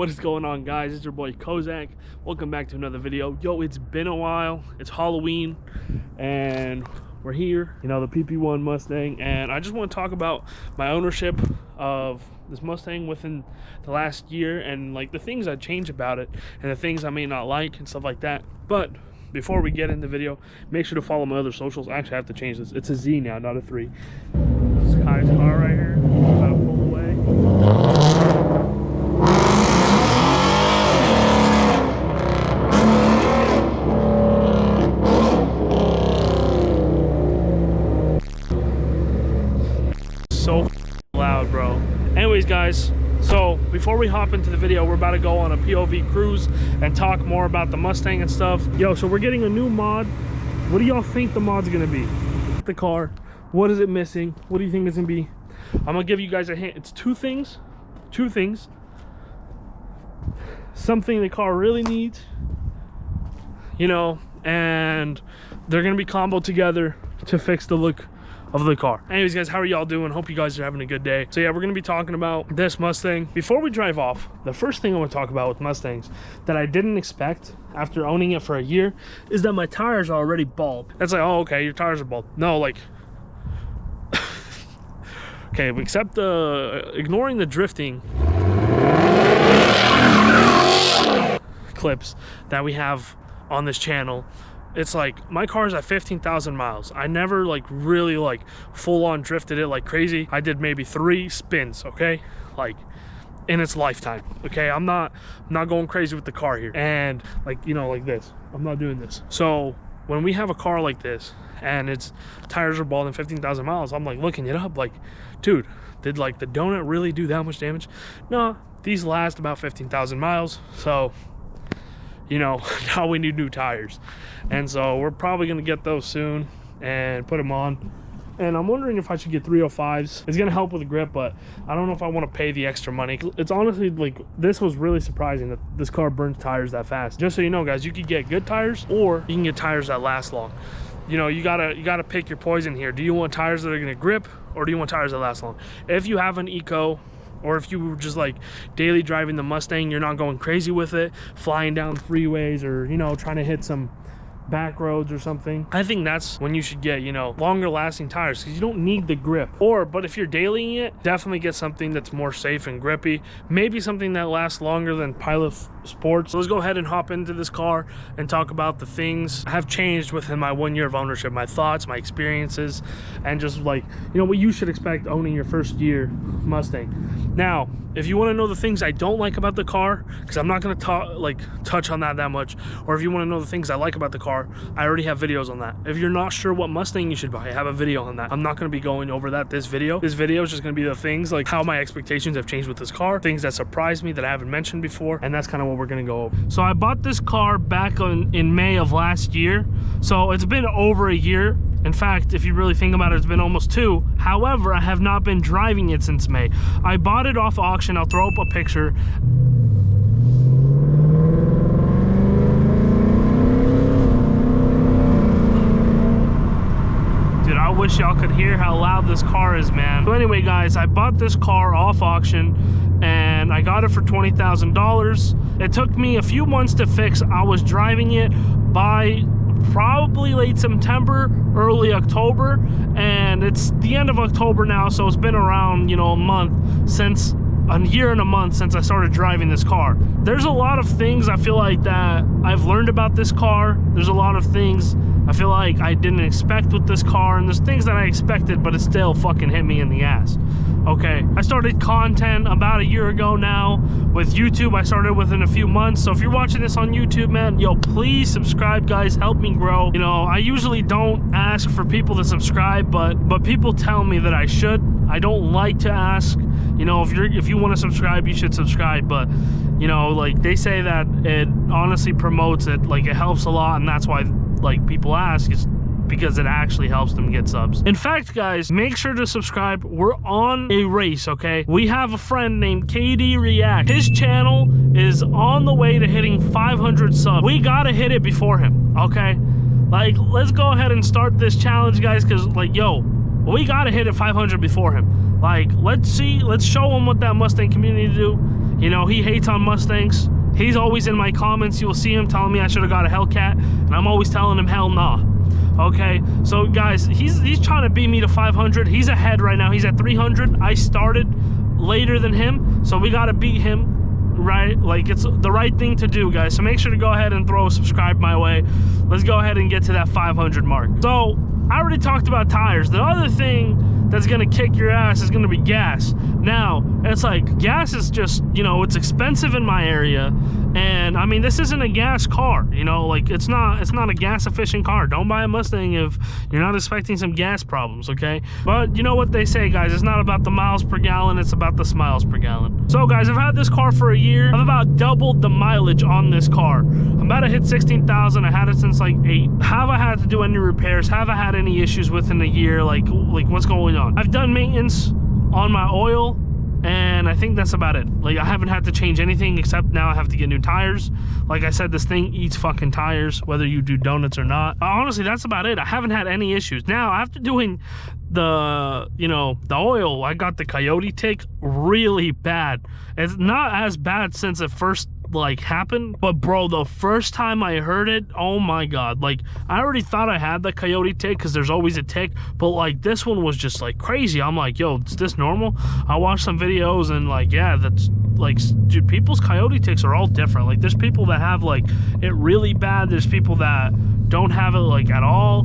What is going on, guys? It's your boy Kozak. Welcome back to another video. Yo, it's been a while. It's Halloween and we're here, you know, the PP1 Mustang, and I just want to talk about my ownership of this Mustang within the last year and like the things I change about it and the things I may not like and stuff like that. But before we get in the video, make sure to follow my other socials. Actually, I have to change this. It's a Z now, not a 3. Sky's car right here. About to pull away. So loud, bro. Anyways, guys, so before we hop into the video, we're about to go on a POV cruise and talk more about the Mustang and stuff. Yo, so we're getting a new mod. What do y'all think the mod's gonna be? The car, what is it missing? What do you think it's gonna be? I'm gonna give you guys a hint. It's two things. Something the car really needs, you know, and they're gonna be comboed together to fix the look of the car. Anyways, guys, how are y'all doing? Hope you guys are having a good day. So yeah, we're gonna be talking about this Mustang. Before we drive off, the first thing I want to talk about with Mustangs that I didn't expect after owning it for a year is that my tires are already bald. That's like, oh, okay, your tires are bald. No, like okay, except ignoring the drifting clips that we have on this channel, it's like my car's at 15,000 miles. I never like really like full on drifted it like crazy. I did maybe 3 spins, okay, like in its lifetime. Okay, I'm not going crazy with the car here, and like, you know, like this, I'm not doing this. So when we have a car like this and its tires are bald in 15,000 miles, I'm like looking it up, like, dude, did like the donut really do that much damage? No, these last about 15,000 miles. So, you know, now we need new tires, and so we're probably gonna get those soon and put them on. And I'm wondering if I should get 305s. It's gonna help with the grip, but I don't know if I want to pay the extra money. It's honestly like, this was really surprising that this car burns tires that fast. Just so you know, guys, you could get good tires or you can get tires that last long. You know, you gotta pick your poison here. Do you want tires that are gonna grip, or do you want tires that last long? If you have an eco, or if you were just like daily driving the Mustang, you're not going crazy with it, flying down freeways, or, you know, trying to hit some back roads or something, I think that's when you should get, you know, longer lasting tires, because you don't need the grip. But if you're dailying it, definitely get something that's more safe and grippy, maybe something that lasts longer than Pilot Sports. So let's go ahead and hop into this car and talk about the things have changed within my 1 year of ownership, my thoughts, my experiences, and just like, you know, what you should expect owning your first year Mustang. Now, if you want to know the things I don't like about the car, because I'm not going to touch on that much, or if you want to know the things I like about the car, I already have videos on that. If you're not sure what Mustang you should buy, I have a video on that. I'm not going to be going over that this video. This video is just going to be the things like how my expectations have changed with this car, things that surprised me that I haven't mentioned before, and that's kind of what we're going to go over. So I bought this car back in May of last year, so it's been over a year. In fact, if you really think about it, it's been almost 2. However, I have not been driving it since May. I bought it off auction. I'll throw up a picture. Dude, I wish y'all could hear how loud this car is, man. So anyway, guys, I bought this car off auction and I got it for $20,000. It took me a few months to fix. I was driving it by probably late September, early October, and it's the end of October now, so it's been around, you know, a year and a month since I started driving this car. There's a lot of things I feel like that I've learned about this car. There's a lot of things I feel like I didn't expect with this car, and there's things that I expected, but it still fucking hit me in the ass. Okay, I started content about a year ago now with YouTube. I started within a few months. So if you're watching this on YouTube, man, yo, please subscribe, guys. Help me grow. You know, I usually don't ask for people to subscribe, but people tell me that I should. I don't like to ask. You know, if you want to subscribe, you should subscribe. But, you know, like they say that it honestly promotes it. Like it helps a lot, and that's why like people ask, is because it actually helps them get subs. In fact, guys, make sure to subscribe. We're on a race, okay? We have a friend named KD React. His channel is on the way to hitting 500 subs. We gotta hit it before him, okay? Like, let's go ahead and start this challenge, guys, because, like, yo, we gotta hit it 500 before him. Like, let's show him what that Mustang community do. You know, he hates on Mustangs. He's always in my comments. You'll see him telling me I should have got a Hellcat, and I'm always telling him hell nah. Okay, so guys, he's trying to beat me to 500. He's ahead right now. He's at 300. I started later than him, so we got to beat him, right? Like, it's the right thing to do, guys. So make sure to go ahead and throw a subscribe my way. Let's go ahead and get to that 500 mark. So I already talked about tires. The other thing that's gonna kick your ass is gonna be gas. Now, it's like, gas is just, you know, it's expensive in my area, and I mean, this isn't a gas car, you know, like, it's not a gas efficient car. Don't buy a Mustang if you're not expecting some gas problems, okay? But you know what they say, guys, it's not about the miles per gallon, it's about the smiles per gallon. So guys, I've had this car for a year. I've about doubled the mileage on this car. I'm about to hit 16,000. I had it since like 8. Have I had to do any repairs? Have I had any issues within a year? Like what's going on? I've done maintenance on my oil, and I think that's about it. Like, I haven't had to change anything, except now I have to get new tires. Like I said, this thing eats fucking tires, whether you do donuts or not. Honestly, that's about it. I haven't had any issues. Now, after doing the, you know, the oil, I got the coyote tick really bad. It's not as bad since it first like happened, but bro, the first time I heard it, oh my god, like, I already thought I had the coyote tick because there's always a tick, but like, this one was just like crazy. I'm like, yo, is this normal? I watched some videos and like, yeah, that's like, dude, people's coyote ticks are all different. Like, there's people that have like it really bad, there's people that don't have it like at all,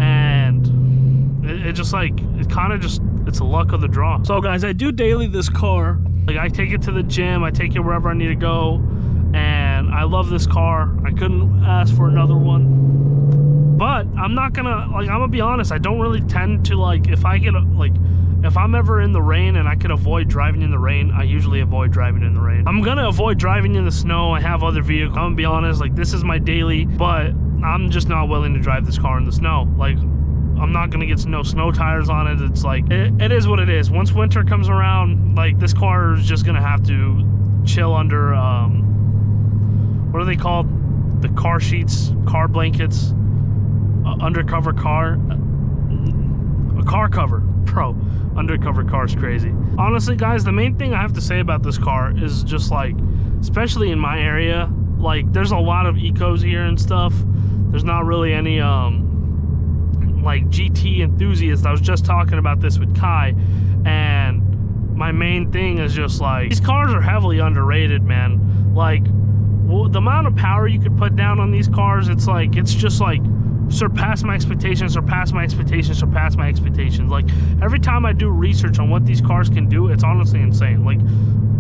and it just like, it kind of just, it's a luck of the draw. So guys, I do daily this car. Like, I take it to the gym, I take it wherever I need to go, and I love this car. I couldn't ask for another one. But I'm not gonna, like, I'm gonna be honest, I don't really tend to, like, if I get, like, if I'm ever in the rain and I could avoid driving in the rain, I usually avoid driving in the rain. I'm gonna avoid driving in the snow. I have other vehicles. I'm gonna be honest, like, this is my daily, but I'm just not willing to drive this car in the snow. Like, I'm not gonna get no snow tires on it. It's like, it is what it is. Once winter comes around, like, this car is just gonna have to chill under, what are they called? The car sheets, car blankets, undercover car, a car cover. Bro, undercover car is crazy. Honestly, guys, the main thing I have to say about this car is just like, especially in my area, like, there's a lot of ecos here and stuff. There's not really any, like, GT enthusiasts. I was just talking about this with Kai, and my main thing is just like, these cars are heavily underrated, man. Like, well, the amount of power you could put down on these cars, it's like, it's just like, surpass my expectations, surpass my expectations, surpass my expectations. Like, every time I do research on what these cars can do, it's honestly insane. Like,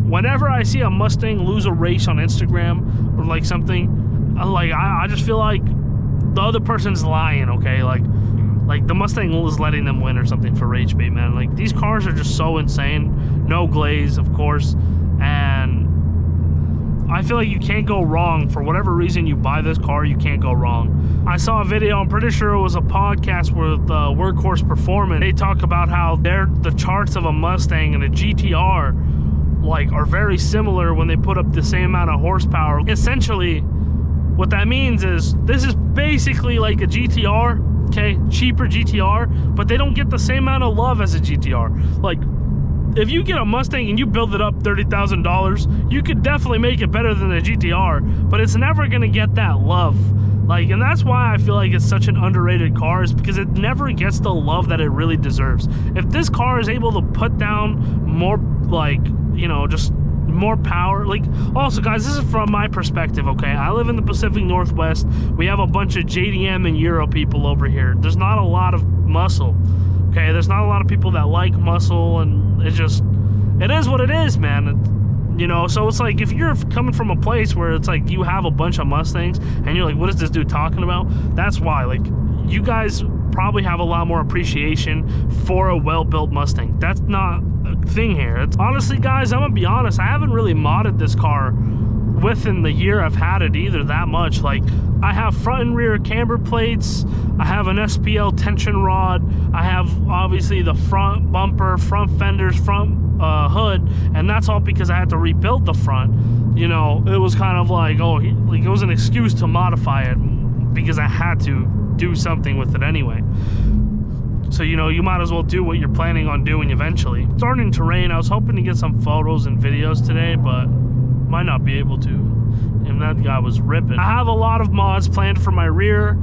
whenever I see a Mustang lose a race on Instagram or like something, like, I just feel like the other person's lying, okay? Like the Mustang is letting them win or something for rage bait, man. Like, these cars are just so insane. No glaze, of course, and I feel like you can't go wrong. For whatever reason you buy this car, you can't go wrong. I saw a video, I'm pretty sure it was a podcast with Workhorse Performance. They talk about how the charts of a Mustang and a GTR like are very similar when they put up the same amount of horsepower. Essentially, what that means is this is basically like a GTR, okay? Cheaper GTR, but they don't get the same amount of love as a GTR. Like, if you get a Mustang and you build it up $30,000, you could definitely make it better than a GTR, but it's never gonna get that love. Like, and that's why I feel like it's such an underrated car, is because it never gets the love that it really deserves. If this car is able to put down more, like, you know, just more power. Like, also, guys, this is from my perspective, okay? I live in the Pacific Northwest. We have a bunch of JDM and Euro people over here. There's not a lot of muscle. Okay, there's not a lot of people that like muscle, and it is what it is, man. You know, so it's like, if you're coming from a place where it's like you have a bunch of Mustangs and you're like, what is this dude talking about? That's why, like, you guys probably have a lot more appreciation for a well-built Mustang. That's not a thing here. It's, honestly, guys, I'm gonna be honest, I haven't really modded this car within the year I've had it either that much. Like, I have front and rear camber plates, I have an SPL tension rod, I have obviously the front bumper, front fenders, front hood, and that's all because I had to rebuild the front. You know, it was kind of like, oh, like, it was an excuse to modify it because I had to do something with it anyway. So, you know, you might as well do what you're planning on doing eventually. It's starting to rain. I was hoping to get some photos and videos today, but might not be able to. And that guy was ripping. I have a lot of mods planned for my rear.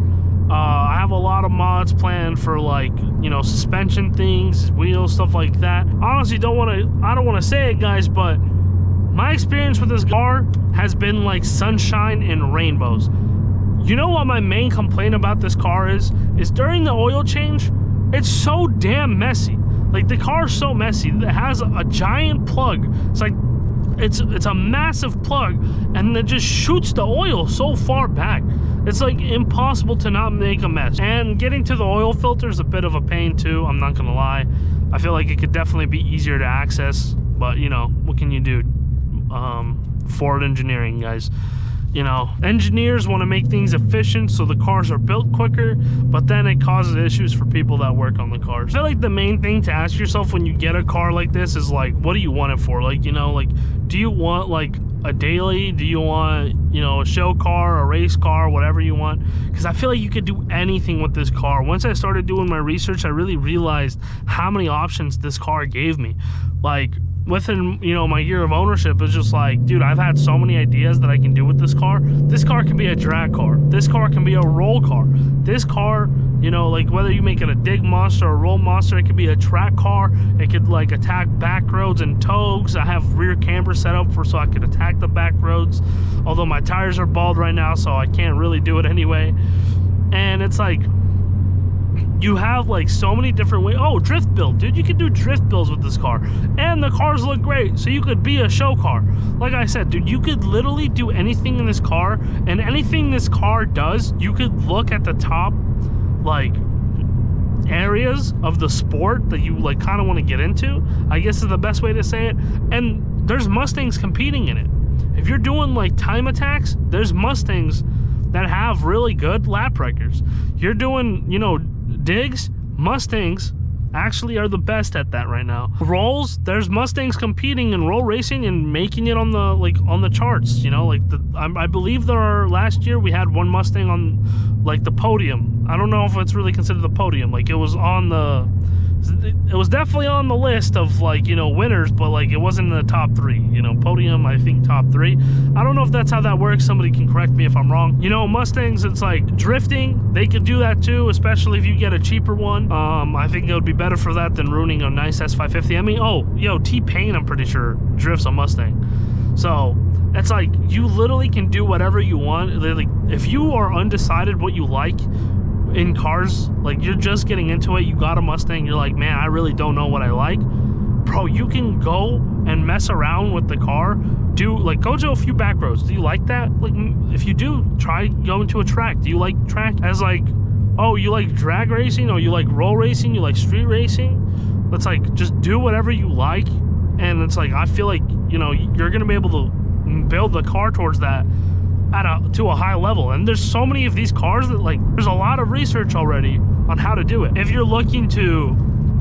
I have a lot of mods planned for, like, you know, suspension things, wheels, stuff like that. Honestly, I don't want to say it, guys, but my experience with this car has been like sunshine and rainbows. You know what my main complaint about this car is during the oil change, it's so damn messy. Like, the car is so messy. It has a giant plug. It's like, it's a massive plug, and it just shoots the oil so far back. It's like impossible to not make a mess. And getting to the oil filter is a bit of a pain too, I'm not gonna lie. I feel like it could definitely be easier to access, but you know, what can you do? Ford engineering, guys. You know, engineers want to make things efficient so the cars are built quicker, but then it causes issues for people that work on the cars. I feel like the main thing to ask yourself when you get a car like this is like, what do you want it for? Like, you know, like, do you want like a daily? Do you want, you know, a show car, a race car, whatever you want? Because I feel like you could do anything with this car. Once I started doing my research, I really realized how many options this car gave me. Like, within, you know, my year of ownership, it's just like, dude, I've had so many ideas that I can do with this car. This car can be a drag car. This car can be a roll car. This car, you know, like, whether you make it a dig monster or a roll monster, it could be a track car. It could like attack back roads and tows. I have rear camber set up so I could attack the back roads, although my tires are bald right now, so I can't really do it anyway. And it's like, you have like so many different ways. Oh, drift build, dude, you can do drift builds with this car, and the cars look great, so you could be a show car. Like I said, dude, you could literally do anything in this car, and anything this car does, you could look at the top like areas of the sport that you like kind of want to get into, I guess is the best way to say it. And there's Mustangs competing in it. If you're doing like time attacks, there's Mustangs that have really good lap records. You're doing, you know, digs, Mustangs actually are the best at that right now. Rolls, there's Mustangs competing in roll racing and making it on the, like, on the charts, you know, like I believe there are, last year we had one Mustang on like the podium. I don't know if it's really considered the podium. Like, it was on the, it was definitely on the list of, like, you know, winners, but like it wasn't in the top 3, you know, podium, I think top 3. I don't know if that's how that works. Somebody can correct me if I'm wrong. You know, Mustangs, it's like drifting, they could do that too, especially if you get a cheaper one. I think it would be better for that than ruining a nice S550. I mean, oh, yo, T-Pain, I'm pretty sure drifts a Mustang. So it's like, you literally can do whatever you want. Like, if you are undecided what you like in cars, like you're just getting into it, you got a Mustang, you're like, man, I really don't know what I like, bro, you can go and mess around with the car. Do, like, go to a few back roads. Do you like that? Like, if you do, try going to a track. Do you like track as like, oh, you like drag racing, or you like roll racing, you like street racing? Let's like just do whatever you like. And it's like, I feel like, you know, you're gonna be able to build the car towards that to a high level. And there's so many of these cars that, like, there's a lot of research already on how to do it. If you're looking to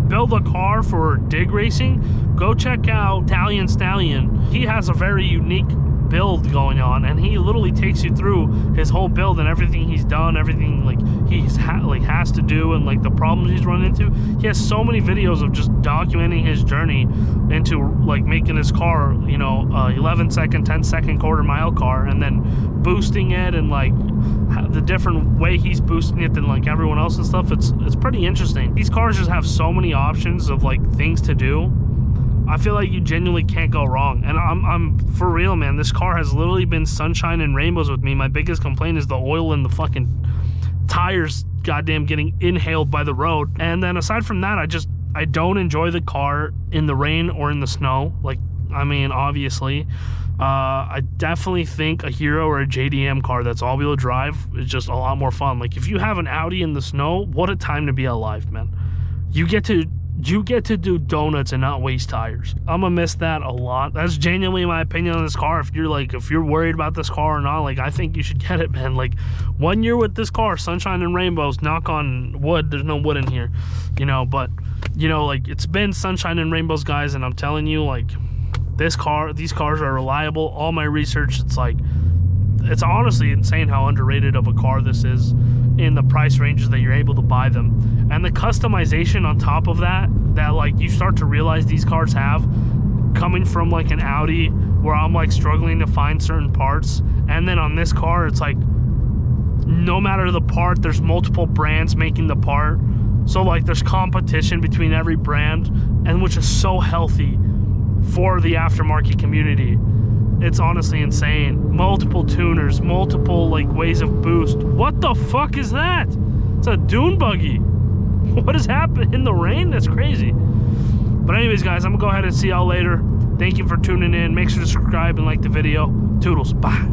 build a car for dig racing, go check out Italian Stallion. He has a very unique build going on, and he literally takes you through his whole build and everything he's done, everything like he's has to do, and like the problems he's run into. He has so many videos of just documenting his journey into like making his car, you know, 11-second, 10-second quarter-mile car, and then boosting it, and like the different way he's boosting it than like everyone else and stuff. It's pretty interesting. These cars just have so many options of like things to do. I feel like you genuinely can't go wrong. And I'm for real, man. This car has literally been sunshine and rainbows with me. My biggest complaint is the oil and the fucking tires goddamn getting inhaled by the road. And then aside from that, I don't enjoy the car in the rain or in the snow. Like, I mean, obviously, I definitely think a Hero or a JDM car that's all-wheel drive is just a lot more fun. Like, if you have an Audi in the snow, what a time to be alive, man. You get to do donuts and not waste tires. I'm gonna miss that a lot. That's genuinely my opinion on this car. If you're worried about this car or not, like, I think you should get it, man. Like, 1 year with this car, sunshine and rainbows, knock on wood, there's no wood in here, you know, but, you know, like, it's been sunshine and rainbows, guys, and I'm telling you, like, these cars are reliable. All my research, it's like, it's honestly insane how underrated of a car this is in the price ranges that you're able to buy them. And the customization on top of that like you start to realize these cars have, coming from like an Audi where I'm like struggling to find certain parts. And then on this car, it's like, no matter the part, there's multiple brands making the part. So like there's competition between every brand, and which is so healthy for the aftermarket community. It's honestly insane. Multiple tuners, multiple like ways of boost. What the fuck is that? It's a dune buggy. What is happening in the rain? That's crazy. But anyways, guys, I'm gonna go ahead and see y'all later. Thank you for tuning in. Make sure to subscribe and like the video. Toodles. Bye.